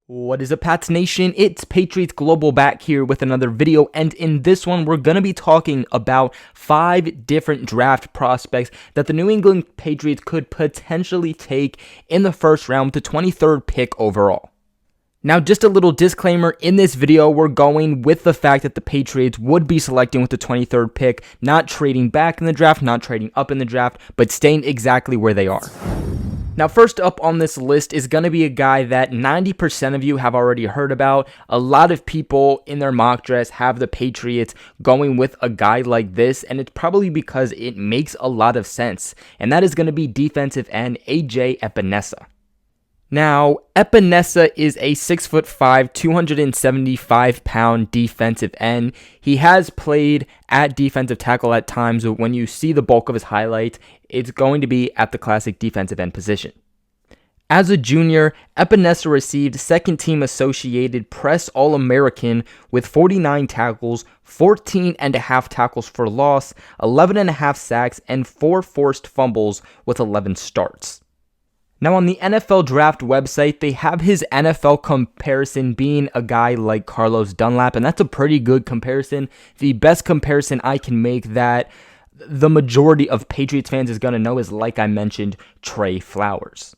What is up, Pats Nation? It's Patriots Global back here with another video, and in this one, we're going to be talking about 5 different draft prospects that the New England Patriots could potentially take in the first round with the 23rd pick overall. Now, just a little disclaimer, in this video, we're going with the fact that the Patriots would be selecting with the 23rd pick, not trading back in the draft, not trading up in the draft, but staying exactly where they are. Now, first up on this list is going to be a guy that 90% of you have already heard about. A lot of people in their mock drafts have the Patriots going with a guy like this, and it's probably because it makes a lot of sense, and that is going to be defensive end epinessa. Now, Epinessa is a 6'5", 275-pound defensive end. He has played at defensive tackle at times, but when you see the bulk of his highlights, it's going to be at the classic defensive end position. As a junior, Epinessa received second-team associated press All-American with 49 tackles, 14.5 tackles for loss, 11.5 sacks, and 4 forced fumbles with 11 starts. Now, on the NFL Draft website, they have his NFL comparison being a guy like Carlos Dunlap, and that's a pretty good comparison. The best comparison I can make that the majority of Patriots fans is going to know is, like I mentioned, Trey Flowers.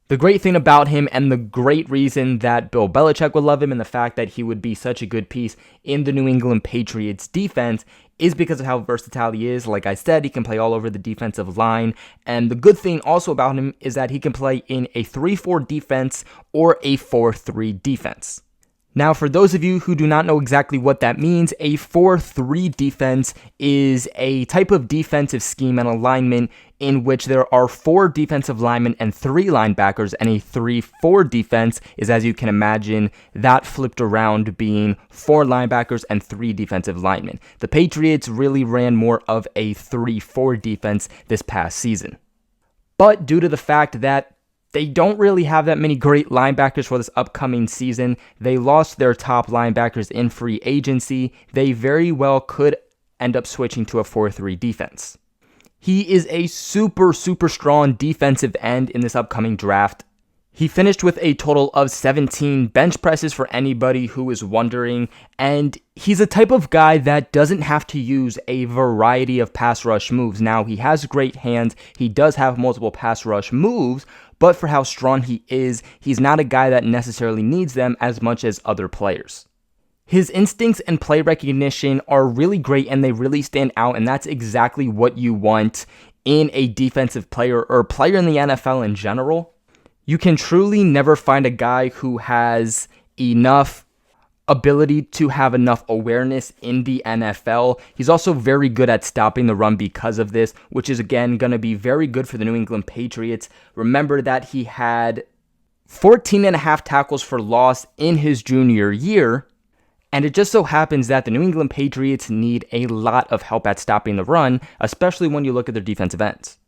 The great thing about him, and the great reason that Bill Belichick would love him, and the fact that he would be such a good piece in the New England Patriots defense, is because of how versatile he is. Like I said, he can play all over the defensive line, and the good thing also about him is that he can play in a 3-4 defense or a 4-3 defense. Now, for those of you who do not know exactly what that means, a 4-3 defense is a type of defensive scheme and alignment in which there are 4 defensive linemen and 3 linebackers, and a 3-4 defense is, as you can imagine, that flipped around being 4 linebackers and 3 defensive linemen. The Patriots really ran more of a 3-4 defense this past season. But due to the fact that they don't really have that many great linebackers for this upcoming season, they lost their top linebackers in free agency, they very well could end up switching to a 4-3 defense. He is a super strong defensive end in this upcoming draft. He finished with a total of 17 bench presses for anybody who is wondering, and he's a type of guy that doesn't have to use a variety of pass rush moves. Now, he has great hands, he does have multiple pass rush moves, but for how strong he is, he's not a guy that necessarily needs them as much as other players. His instincts and play recognition are really great, and they really stand out, and that's exactly what you want in a defensive player or player in the NFL in general. You can truly never find a guy who has enough ability to have enough awareness in the NFL. He's also very good at stopping the run because of this, which is again going to be very good for the New England Patriots. Remember that he had 14.5 tackles for loss in his junior year, and it just so happens that the New England Patriots need a lot of help at stopping the run, especially when you look at their defensive ends.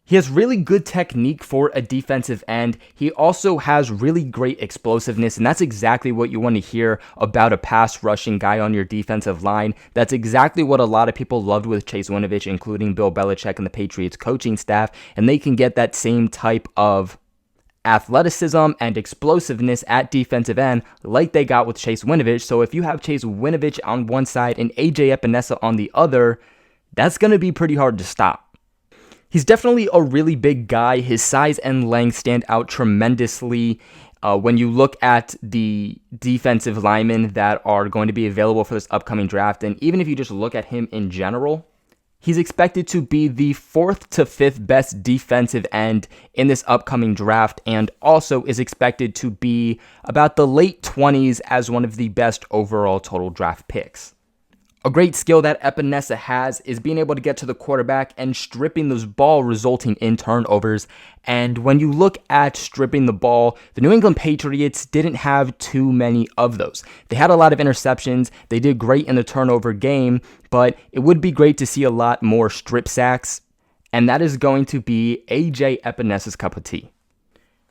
He has really good technique for a defensive end. He also has really great explosiveness, and that's exactly what you want to hear about a pass rushing guy on your defensive line. That's exactly what a lot of people loved with Chase Winovich, including Bill Belichick and the Patriots coaching staff, and they can get that same type of athleticism and explosiveness at defensive end like they got with Chase Winovich. So if you have Chase Winovich on one side and Epinessa on the other, that's going to be pretty hard to stop. He's definitely a really big guy. His size and length stand out tremendously when you look at the defensive linemen that are going to be available for this upcoming draft. And even if you just look at him in general, he's expected to be the 4th to 5th best defensive end in this upcoming draft, and also is expected to be about the late 20s as one of the best overall total draft picks. A great skill that Epinessa has is being able to get to the quarterback and stripping this ball, resulting in turnovers. And when you look at stripping the ball, the New England Patriots didn't have too many of those. They had a lot of interceptions. They did great in the turnover game, but it would be great to see a lot more strip sacks. And that is going to be Epinessa's cup of tea.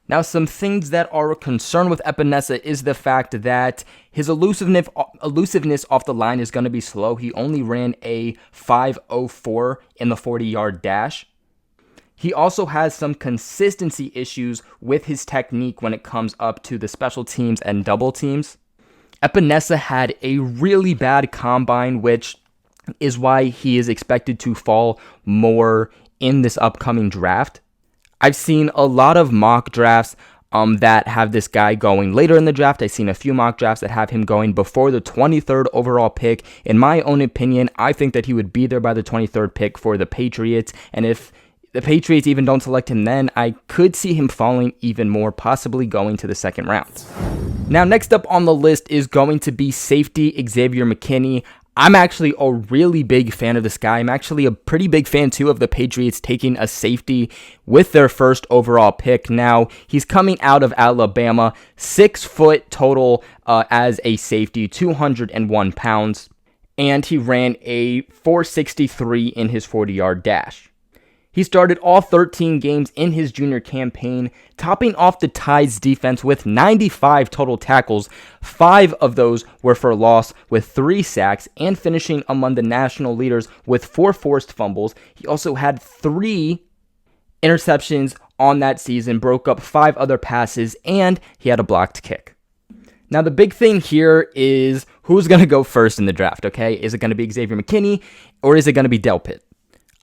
Now, some things that are a concern with Epinessa is the fact that his elusiveness off the line is going to be slow. He only ran a 5.04 in the 40-yard dash. He also has some consistency issues with his technique when it comes up to the special teams and double teams. Epinessa had a really bad combine, which is why he is expected to fall more in this upcoming draft. I've seen a lot of mock drafts that have this guy going later in the draft. I've seen a few mock drafts that have him going before the 23rd overall pick. In my own opinion, I think that he would be there by the 23rd pick for the Patriots. And if the Patriots even don't select him then, I could see him falling even more, possibly going to the second round. Now, next up on the list is going to be safety Xavier McKinney. I'm actually a really big fan of this guy. I'm actually a pretty big fan, too, of the Patriots taking a safety with their first overall pick. Now, he's coming out of Alabama, 6 foot total as a safety, 201 pounds, and he ran a 4.63 in his 40-yard dash. He started all 13 games in his junior campaign, topping off the Tide's defense with 95 total tackles. 5 of those were for loss with 3 sacks, and finishing among the national leaders with 4 forced fumbles. He also had 3 interceptions on that season, broke up 5 other passes, and he had a blocked kick. Now, the big thing here is who's going to go first in the draft, okay? Is it going to be Xavier McKinney, or is it going to be Delpit?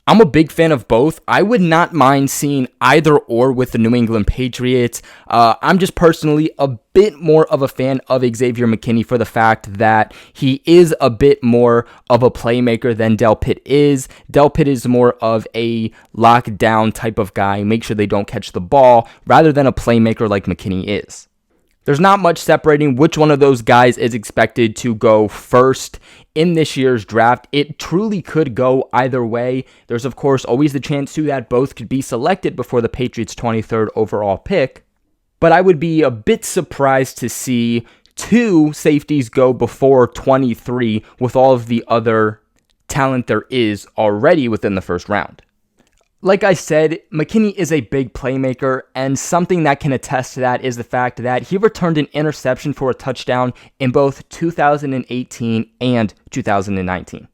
I'm a big fan of both. I would not mind seeing either or with the New England Patriots. I'm just personally a bit more of a fan of Xavier McKinney for the fact that he is a bit more of a playmaker than Delpit is. Delpit is more of a lockdown type of guy, make sure they don't catch the ball, rather than a playmaker like McKinney is. There's not much separating which one of those guys is expected to go first in this year's draft. It truly could go either way. There's, of course, always the chance, too, that both could be selected before the Patriots' 23rd overall pick. But I would be a bit surprised to see 2 safeties go before 23 with all of the other talent there is already within the first round. Like I said, McKinney is a big playmaker, and something that can attest to that is the fact that he returned an interception for a touchdown in both 2018 and 2019.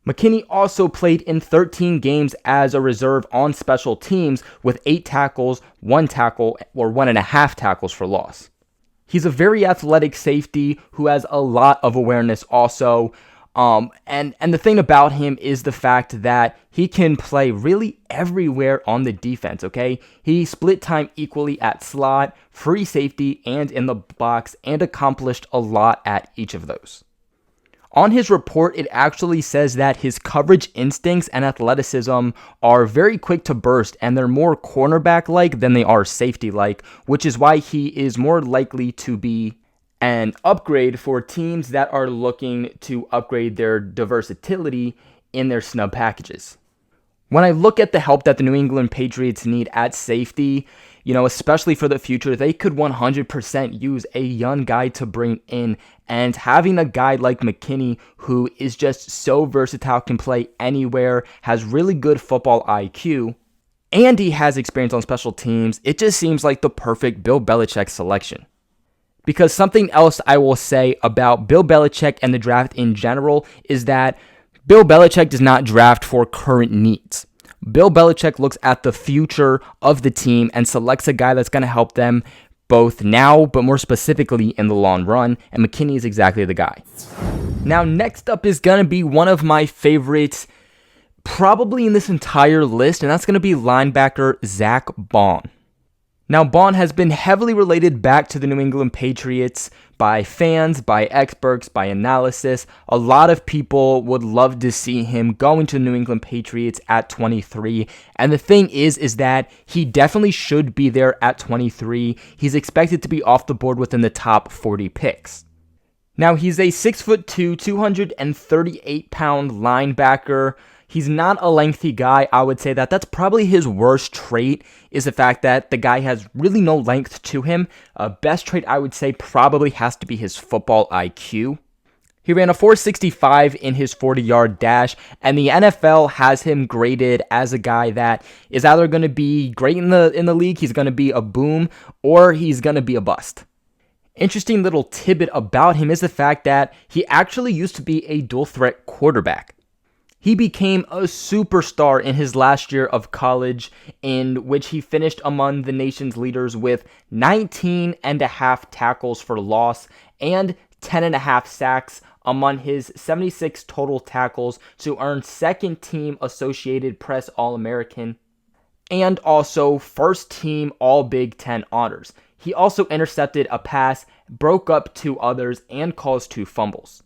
McKinney also played in 13 games as a reserve on special teams with 8 tackles, 1 tackle, or 1.5 tackles for loss. He's a very athletic safety who has a lot of awareness also. And the thing about him is the fact that he can play really everywhere on the defense, okay? He split time equally at slot, free safety, and in the box, and accomplished a lot at each of those. On his report, it actually says that his coverage instincts and athleticism are very quick to burst, and they're more cornerback-like than they are safety-like, which is why he is more likely to be an upgrade for teams that are looking to upgrade their versatility in their snub packages. When I look at the help that the New England Patriots need at safety, especially for the future, they could 100% use a young guy to bring in, and having a guy like McKinney who is just so versatile, can play anywhere, has really good football IQ, and he has experience on special teams, it just seems like the perfect Bill Belichick selection. Because something else I will say about Bill Belichick and the draft in general is that Bill Belichick does not draft for current needs. Bill Belichick looks at the future of the team and selects a guy that's going to help them both now, but more specifically in the long run, and McKinney is exactly the guy. Now, next up is going to be one of my favorites, probably in this entire list, and that's going to be linebacker Zack Baun. Now, Baun has been heavily related back to the New England Patriots by fans, by experts, by analysis. A lot of people would love to see him going to the New England Patriots at 23. And the thing is that he definitely should be there at 23. He's expected to be off the board within the top 40 picks. Now, he's a 6'2", 238-pound linebacker. He's not a lengthy guy. I would say that that's probably his worst trait, is the fact that the guy has really no length to him. Best trait, I would say, probably has to be his football IQ. He ran a 4.65 in his 40-yard dash, and the NFL has him graded as a guy that is either going to be great in the league, he's going to be a boom, or he's going to be a bust. Interesting little tidbit about him is the fact that he actually used to be a dual-threat quarterback. He became a superstar in his last year of college, in which he finished among the nation's leaders with 19.5 tackles for loss and 10.5 sacks among his 76 total tackles to earn second team Associated Press All-American and also first team All Big Ten honors. He also intercepted a pass, broke up 2 others, and caused 2 fumbles.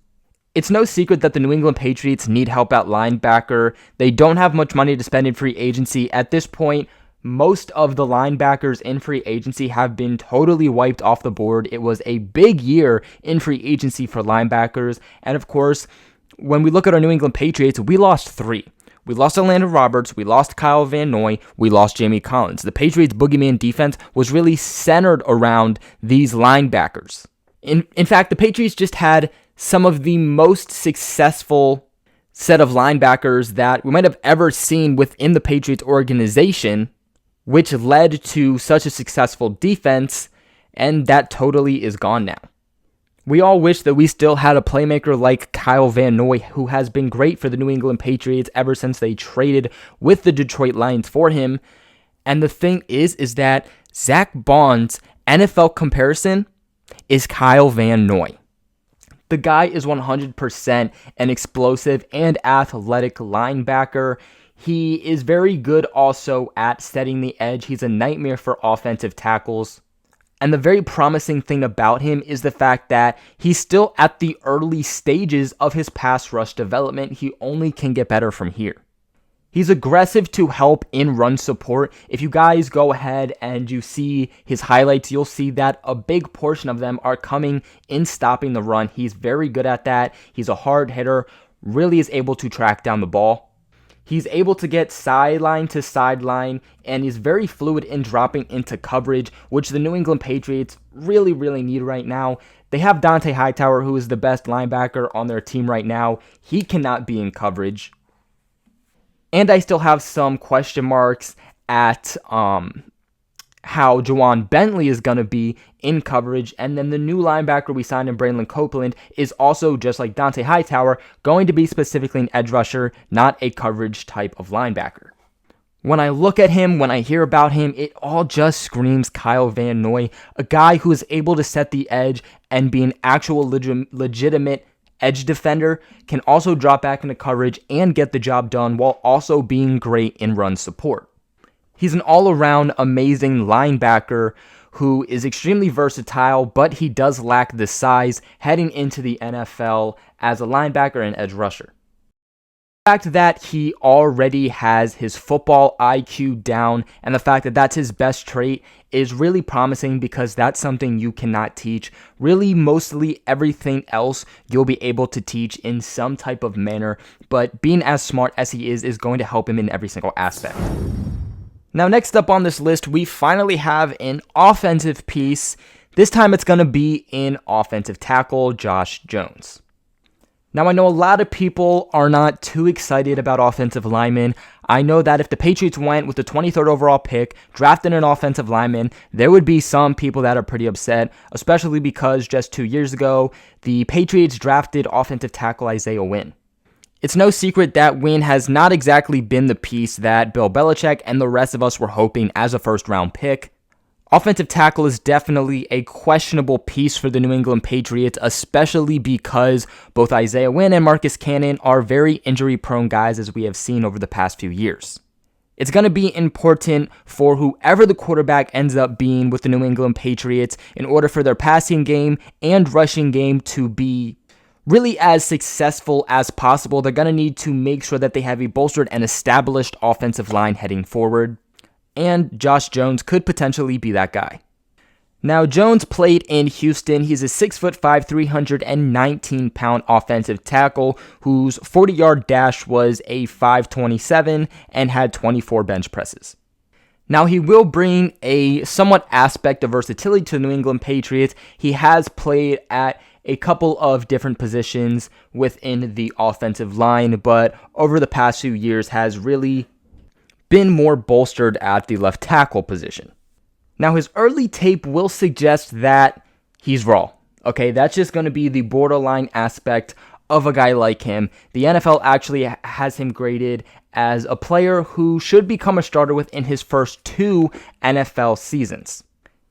It's no secret that the New England Patriots need help at linebacker. They don't have much money to spend in free agency. At this point, most of the linebackers in free agency have been totally wiped off the board. It was a big year in free agency for linebackers. And of course, when we look at our New England Patriots, we lost 3. We lost Orlando Roberts, we lost Kyle Van Noy, we lost Jamie Collins. The Patriots' boogeyman defense was really centered around these linebackers. In fact, the Patriots just had some of the most successful set of linebackers that we might have ever seen within the Patriots organization, which led to such a successful defense, and that totally is gone now. We all wish that we still had a playmaker like Kyle Van Noy, who has been great for the New England Patriots ever since they traded with the Detroit Lions for him. And the thing is that Zack Baun's NFL comparison is Kyle Van Noy. The guy is 100% an explosive and athletic linebacker. He is very good also at setting the edge. He's a nightmare for offensive tackles. And the very promising thing about him is the fact that he's still at the early stages of his pass rush development. He only can get better from here. He's aggressive to help in run support. If you guys go ahead and you see his highlights, you'll see that a big portion of them are coming in stopping the run. He's very good at that. He's a hard hitter, really is able to track down the ball. He's able to get sideline to sideline, and he's very fluid in dropping into coverage, which the New England Patriots really, really need right now. They have Dont'a Hightower, who is the best linebacker on their team right now. He cannot be in coverage. And I still have some question marks at how Juwan Bentley is going to be in coverage. And then the new linebacker we signed in Braylon Copeland is also, just like Dont'a Hightower, going to be specifically an edge rusher, not a coverage type of linebacker. When I look at him, when I hear about him, it all just screams Kyle Van Noy, a guy who is able to set the edge and be an actual legitimate edge defender, can also drop back into coverage and get the job done while also being great in run support. He's an all-around amazing linebacker who is extremely versatile, but he does lack the size heading into the NFL as a linebacker and edge rusher. The fact that he already has his football IQ down and the fact that that's his best trait is really promising, because that's something you cannot teach. Really, mostly everything else you'll be able to teach in some type of manner, but being as smart as he is going to help him in every single aspect. Now, next up on this list, we finally have an offensive piece. This time it's going to be in offensive tackle, Josh Jones. Now, I know a lot of people are not too excited about offensive linemen. I know that if the Patriots went with the 23rd overall pick, drafted an offensive lineman, there would be some people that are pretty upset, especially because just 2 years ago, the Patriots drafted offensive tackle Isaiah Wynn. It's no secret that Wynn has not exactly been the piece that Bill Belichick and the rest of us were hoping as a first-round pick. Offensive tackle is definitely a questionable piece for the New England Patriots, especially because both Isaiah Wynn and Marcus Cannon are very injury-prone guys, as we have seen over the past few years. It's going to be important for whoever the quarterback ends up being with the New England Patriots in order for their passing game and rushing game to be really as successful as possible. They're going to need to make sure that they have a bolstered and established offensive line heading forward. And Josh Jones could potentially be that guy. Now, Jones played in Houston. He's a 6'5", 319-pound offensive tackle whose 40-yard dash was a 5.27 and had 24 bench presses. Now, he will bring a somewhat aspect of versatility to the New England Patriots. He has played at a couple of different positions within the offensive line, but over the past few years has really been more bolstered at the left tackle position. Now, his early tape will suggest that he's raw. Okay, that's just going to be the borderline aspect of a guy like him. The NFL actually has him graded as a player who should become a starter within his first 2 NFL seasons.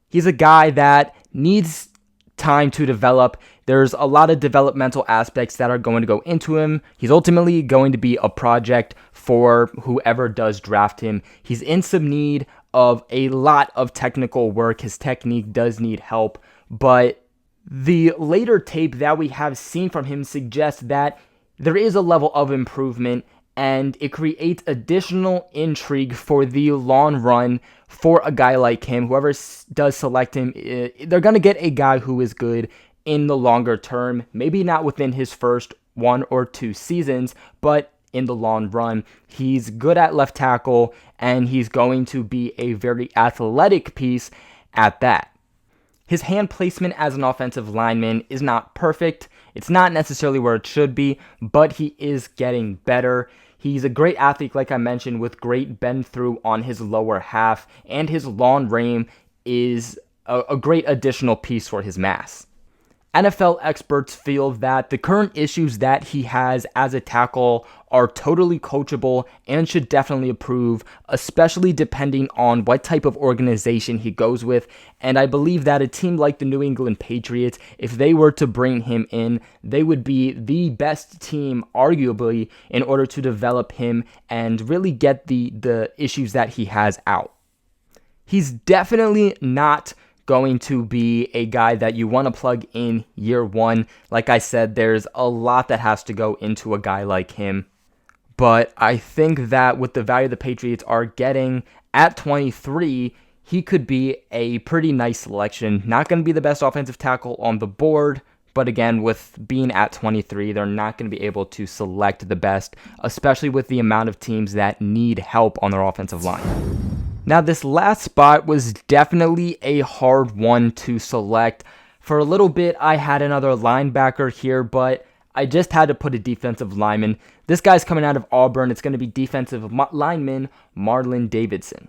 He's a guy that needs time to develop. There's a lot of developmental aspects that are going to go into him. He's ultimately going to be a project for whoever does draft him. He's in some need of a lot of technical work. His technique does need help, but the later tape that we have seen from him suggests that there is a level of improvement, and it creates additional intrigue for the long run for a guy like him. Whoever does select him, they're going to get a guy who is good in the longer term. Maybe not within his first 1 or 2 seasons, but in the long run. He's good at left tackle, and he's going to be a very athletic piece at that. His hand placement as an offensive lineman is not perfect. It's not necessarily where it should be, but he is getting better. He's a great athlete, like I mentioned, with great bend through on his lower half, and his long frame is a great additional piece for his mass. NFL experts feel that the current issues that he has as a tackle are totally coachable and should definitely improve, especially depending on what type of organization he goes with. And I believe that a team like the New England Patriots, if they were to bring him in, they would be the best team, arguably, in order to develop him and really get the issues that he has out. He's definitely not going to be a guy that you want to plug in year 1. Like I said, there's a lot that has to go into a guy like him. But I think that with the value the Patriots are getting at 23, he could be a pretty nice selection. Not going to be the best offensive tackle on the board, but again, with being at 23, they're not going to be able to select the best, especially with the amount of teams that need help on their offensive line. Now, this last spot was definitely a hard one to select. For a little bit, I had another linebacker here, but I just had to put a defensive lineman. This guy's coming out of Auburn. It's going to be defensive lineman Marlon Davidson.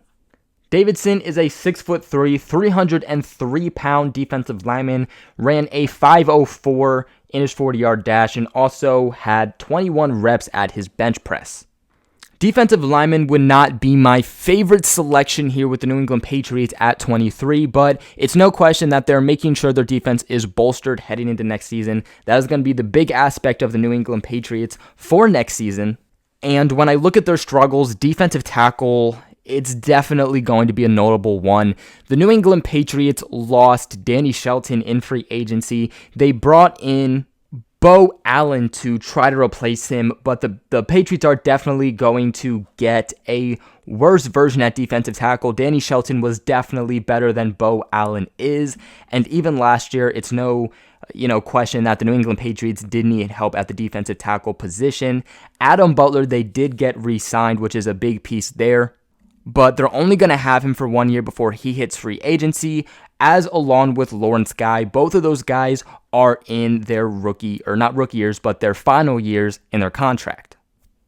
Davidson is a 6'3", 303-pound defensive lineman, ran a 5.04 in his 40-yard dash, and also had 21 reps at his bench press. Defensive lineman would not be my favorite selection here with the New England Patriots at 23, but it's no question that they're making sure their defense is bolstered heading into next season. That is going to be the big aspect of the New England Patriots for next season. And when I look at their struggles, defensive tackle, it's definitely going to be a notable one. The New England Patriots lost Danny Shelton in free agency. They brought in Bo Allen to try to replace him, but the Patriots are definitely going to get a worse version at defensive tackle. Danny Shelton was definitely better than Bo Allen is, and even last year, it's no question that the New England Patriots did need help at the defensive tackle position. Adam Butler, they did get re-signed, which is a big piece there, but they're only going to have him for 1 year before he hits free agency, as along with Lawrence Guy. Both of those guys are in their their final years in their contract.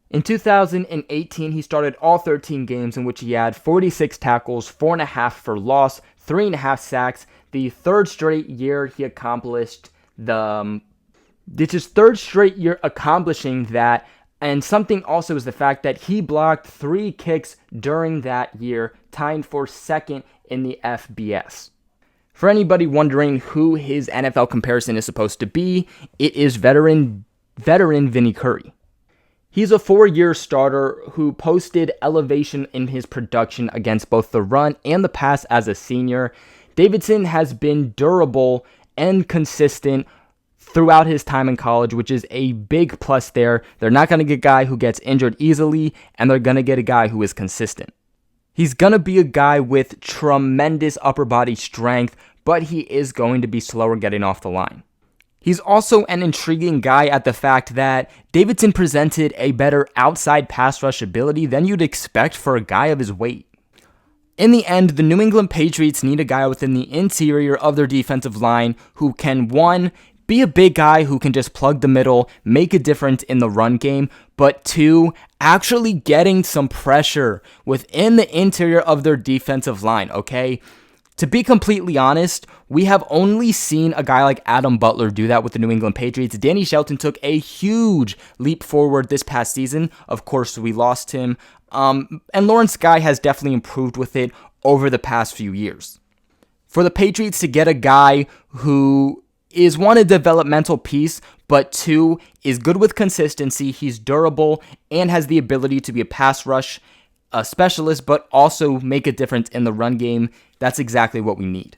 In 2018, he started all 13 games in which he had 46 tackles, 4.5 for loss, 3.5 sacks. The third straight year he accomplished accomplishing that. And something also is the fact that he blocked 3 kicks during that year, tying for second in the FBS. For anybody wondering who his NFL comparison is supposed to be, it is veteran Vinny Curry. He's a 4-year starter who posted elevation in his production against both the run and the pass as a senior. Davidson has been durable and consistent throughout his time in college, which is a big plus there. They're not going to get a guy who gets injured easily, and they're going to get a guy who is consistent. He's going to be a guy with tremendous upper body strength, but he is going to be slower getting off the line. He's also an intriguing guy at the fact that Davidson presented a better outside pass rush ability than you'd expect for a guy of his weight. In the end, the New England Patriots need a guy within the interior of their defensive line who can, 1, be a big guy who can just plug the middle, make a difference in the run game, but 2, actually getting some pressure within the interior of their defensive line, okay? To be completely honest, we have only seen a guy like Adam Butler do that with the New England Patriots. Danny Shelton took a huge leap forward this past season. Of course, we lost him. And Lawrence Guy has definitely improved with it over the past few years. For the Patriots to get a guy who is, one, a developmental piece, but two, is good with consistency, he's durable, and has the ability to be a pass rush specialist, but also make a difference in the run game. That's exactly what we need.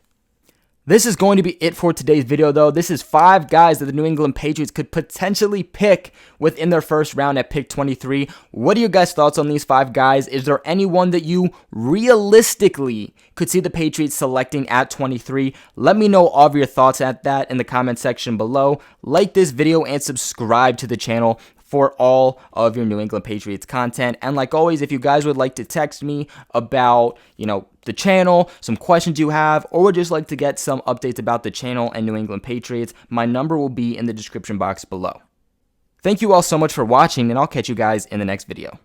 This is going to be it for today's video, though. This is 5 guys that the New England Patriots could potentially pick within their first round at pick 23. What are your guys' thoughts on these 5 guys? Is there anyone that you realistically could see the Patriots selecting at 23? Let me know all of your thoughts at that in the comment section below. Like this video and subscribe to the channel for all of your New England Patriots content. And like always, if you guys would like to text me about, the channel, some questions you have, or would just like to get some updates about the channel and New England Patriots, my number will be in the description box below. Thank you all so much for watching, and I'll catch you guys in the next video.